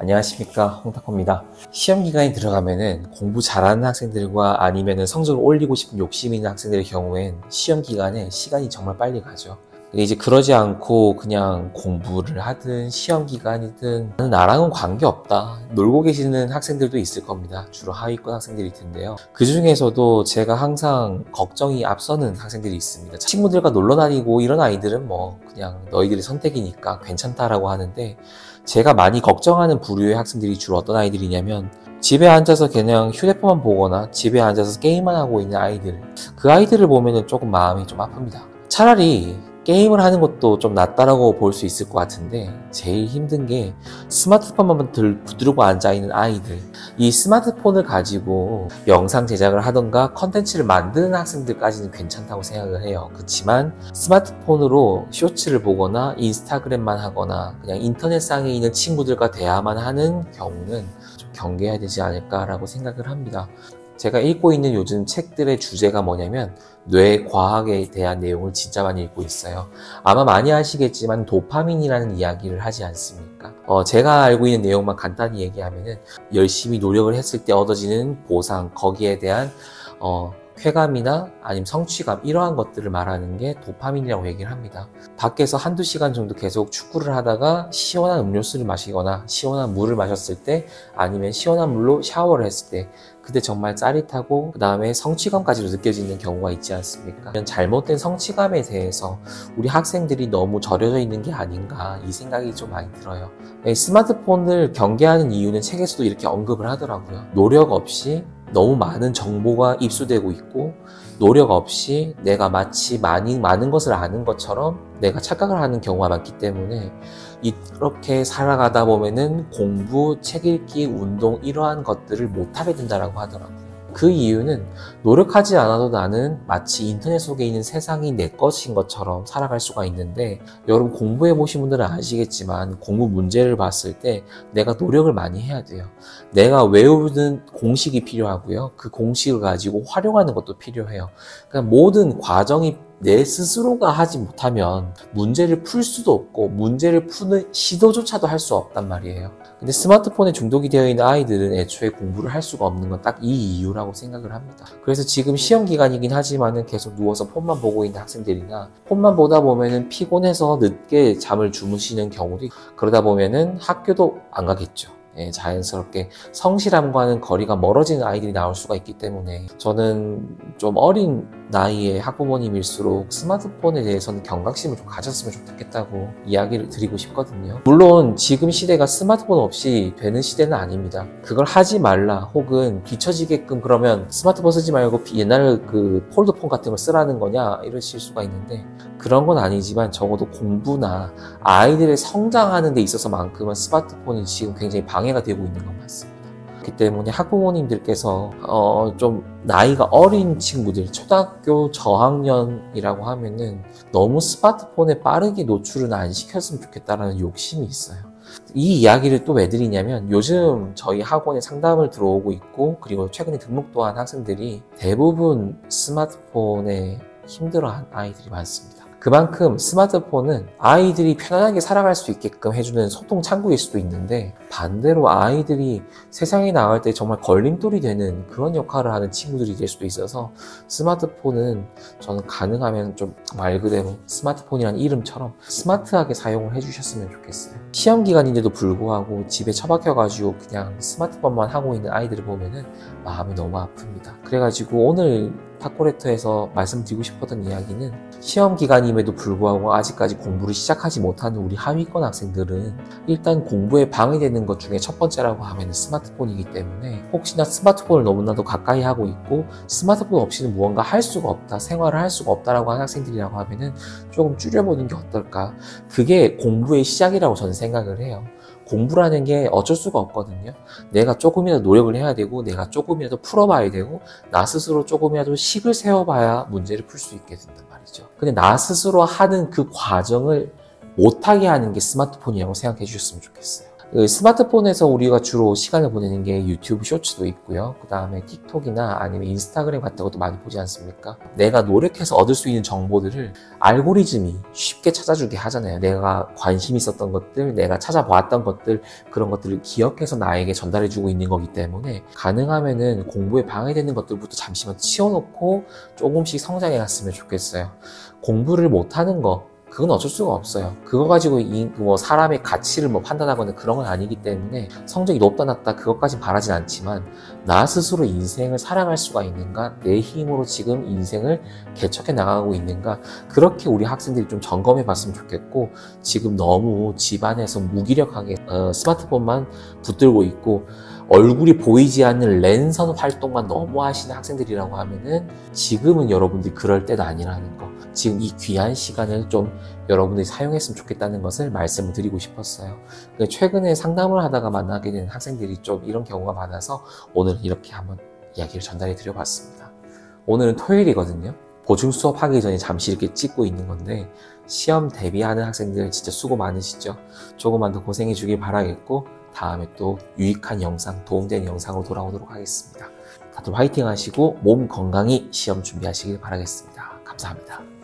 안녕하십니까, 홍탁호입니다. 시험 기간에 들어가면은 공부 잘하는 학생들과 아니면은 성적을 올리고 싶은 욕심 있는 학생들의 경우엔 시험 기간에 시간이 정말 빨리 가죠. 근데 이제 그러지 않고 그냥 공부를 하든 시험 기간이든 나랑은 관계없다, 놀고 계시는 학생들도 있을 겁니다. 주로 하위권 학생들일 텐데요. 그 중에서도 제가 항상 걱정이 앞서는 학생들이 있습니다. 친구들과 놀러 다니고 이런 아이들은 뭐 그냥 너희들의 선택이니까 괜찮다라고 하는데, 제가 많이 걱정하는 부류의 학생들이 주로 어떤 아이들이냐면, 집에 앉아서 그냥 휴대폰만 보거나 집에 앉아서 게임만 하고 있는 아이들, 그 아이들을 보면은 조금 마음이 좀 아픕니다. 차라리 게임을 하는 것도 좀 낫다라고 볼 수 있을 것 같은데, 제일 힘든 게 스마트폰만 붙들고 앉아있는 아이들, 이 스마트폰을 가지고 영상 제작을 하던가 컨텐츠를 만드는 학생들까지는 괜찮다고 생각을 해요. 그렇지만 스마트폰으로 쇼츠를 보거나 인스타그램만 하거나 그냥 인터넷상에 있는 친구들과 대화만 하는 경우는 좀 경계해야 되지 않을까라고 생각을 합니다. 제가 읽고 있는 요즘 책들의 주제가 뭐냐면 뇌과학에 대한 내용을 진짜 많이 읽고 있어요. 아마 많이 아시겠지만 도파민이라는 이야기를 하지 않습니까? 제가 알고 있는 내용만 간단히 얘기하면은, 열심히 노력을 했을 때 얻어지는 보상, 거기에 대한 쾌감이나 아니면 성취감, 이러한 것들을 말하는 게 도파민이라고 얘기를 합니다. 밖에서 한두 시간 정도 계속 축구를 하다가 시원한 음료수를 마시거나 시원한 물을 마셨을 때, 아니면 시원한 물로 샤워를 했을 때, 그때 정말 짜릿하고 그 다음에 성취감까지도 느껴지는 경우가 있지 않습니까? 이런 잘못된 성취감에 대해서 우리 학생들이 너무 절여져 있는 게 아닌가, 이 생각이 좀 많이 들어요. 스마트폰을 경계하는 이유는 책에서도 이렇게 언급을 하더라고요. 노력 없이 너무 많은 정보가 입수되고 있고, 노력 없이 내가 마치 많은 것을 아는 것처럼 내가 착각을 하는 경우가 많기 때문에, 이렇게 살아가다 보면은 공부, 책 읽기, 운동, 이러한 것들을 못하게 된다라고 하더라고요. 그 이유는 노력하지 않아도 나는 마치 인터넷 속에 있는 세상이 내 것인 것처럼 살아갈 수가 있는데, 여러분 공부해 보신 분들은 아시겠지만 공부 문제를 봤을 때 내가 노력을 많이 해야 돼요. 내가 외우는 공식이 필요하고요. 그 공식을 가지고 활용하는 것도 필요해요. 그러니까 모든 과정이 내 스스로가 하지 못하면 문제를 풀 수도 없고 문제를 푸는 시도조차도 할 수 없단 말이에요. 근데 스마트폰에 중독이 되어 있는 아이들은 애초에 공부를 할 수가 없는 건 딱 이 이유라고 생각을 합니다. 그래서 지금 시험 기간이긴 하지만은 계속 누워서 폰만 보고 있는 학생들이나, 폰만 보다 보면은 피곤해서 늦게 잠을 주무시는 경우도 있고, 그러다 보면은 학교도 안 가겠죠. 자연스럽게 성실함과는 거리가 멀어지는 아이들이 나올 수가 있기 때문에, 저는 좀 어린 나이의 학부모님일수록 스마트폰에 대해서는 경각심을 좀 가졌으면 좋겠다고 이야기를 드리고 싶거든요. 물론 지금 시대가 스마트폰 없이 되는 시대는 아닙니다. 그걸 하지 말라, 혹은 뒤처지게끔 그러면 스마트폰 쓰지 말고 옛날 그 폴더폰 같은 걸 쓰라는 거냐, 이러실 수가 있는데, 그런 건 아니지만 적어도 공부나 아이들의 성장하는 데 있어서만큼은 스마트폰이 지금 굉장히 방해가 되고 있는 건 맞습니다. 그렇기 때문에 학부모님들께서 좀 나이가 어린 친구들, 초등학교 저학년이라고 하면은 너무 스마트폰에 빠르게 노출은 안 시켰으면 좋겠다라는 욕심이 있어요. 이 이야기를 또 왜 드리냐면, 요즘 저희 학원에 상담을 들어오고 있고, 그리고 최근에 등록도 한 학생들이 대부분 스마트폰에 힘들어한 아이들이 많습니다. 그만큼 스마트폰은 아이들이 편안하게 살아갈 수 있게끔 해주는 소통 창구일 수도 있는데, 반대로 아이들이 세상에 나갈 때 정말 걸림돌이 되는 그런 역할을 하는 친구들이 될 수도 있어서, 스마트폰은 저는 가능하면 좀 말 그대로 스마트폰이라는 이름처럼 스마트하게 사용을 해주셨으면 좋겠어요. 시험 기간인데도 불구하고 집에 처박혀가지고 그냥 스마트폰만 하고 있는 아이들을 보면은 마음이 너무 아픕니다. 그래가지고 오늘 타코레터에서 말씀드리고 싶었던 이야기는, 시험 기간임에도 불구하고 아직까지 공부를 시작하지 못하는 우리 하위권 학생들은 일단 공부에 방해되는 것 중에 첫 번째라고 하면 스마트폰이기 때문에, 혹시나 스마트폰을 너무나도 가까이 하고 있고 스마트폰 없이는 무언가 할 수가 없다, 생활을 할 수가 없다라고 하는 학생들이라고 하면은 조금 줄여보는 게 어떨까. 그게 공부의 시작이라고 저는 생각을 해요. 공부라는 게 어쩔 수가 없거든요. 내가 조금이라도 노력을 해야 되고, 내가 조금이라도 풀어봐야 되고, 나 스스로 조금이라도 식을 세워봐야 문제를 풀 수 있게 된단 말이죠. 근데 나 스스로 하는 그 과정을 못하게 하는 게 스마트폰이라고 생각해 주셨으면 좋겠어요. 스마트폰에서 우리가 주로 시간을 보내는 게 유튜브 쇼츠도 있고요. 그 다음에 틱톡이나 아니면 인스타그램 같은 것도 많이 보지 않습니까? 내가 노력해서 얻을 수 있는 정보들을 알고리즘이 쉽게 찾아주게 하잖아요. 내가 관심 있었던 것들, 내가 찾아보았던 것들, 그런 것들을 기억해서 나에게 전달해주고 있는 거기 때문에 가능하면은 공부에 방해되는 것들부터 잠시만 치워놓고 조금씩 성장해 갔으면 좋겠어요. 공부를 못하는 거, 그건 어쩔 수가 없어요. 그거 가지고 사람의 가치를 판단하거나 그런 건 아니기 때문에 성적이 높다 낮다 그것까진 바라진 않지만 나 스스로 인생을 살아갈 수가 있는가, 내 힘으로 지금 인생을 개척해 나가고 있는가, 그렇게 우리 학생들이 좀 점검해 봤으면 좋겠고, 지금 너무 집안에서 무기력하게 스마트폰만 붙들고 있고 얼굴이 보이지 않는 랜선 활동만 너무 하시는 학생들이라고 하면은 지금은 여러분들이 그럴 때도 아니라는 거, 지금 이 귀한 시간을 좀 여러분들이 사용했으면 좋겠다는 것을 말씀을 드리고 싶었어요. 최근에 상담을 하다가 만나게 된 학생들이 좀 이런 경우가 많아서 오늘 이렇게 한번 이야기를 전달해 드려봤습니다. 오늘은 토요일이거든요. 보충 수업 하기 전에 잠시 이렇게 찍고 있는 건데, 시험 대비하는 학생들 진짜 수고 많으시죠? 조금만 더 고생해 주길 바라겠고, 다음에 또 유익한 영상, 도움되는 영상으로 돌아오도록 하겠습니다. 다들 화이팅 하시고 몸 건강히 시험 준비하시길 바라겠습니다. 감사합니다.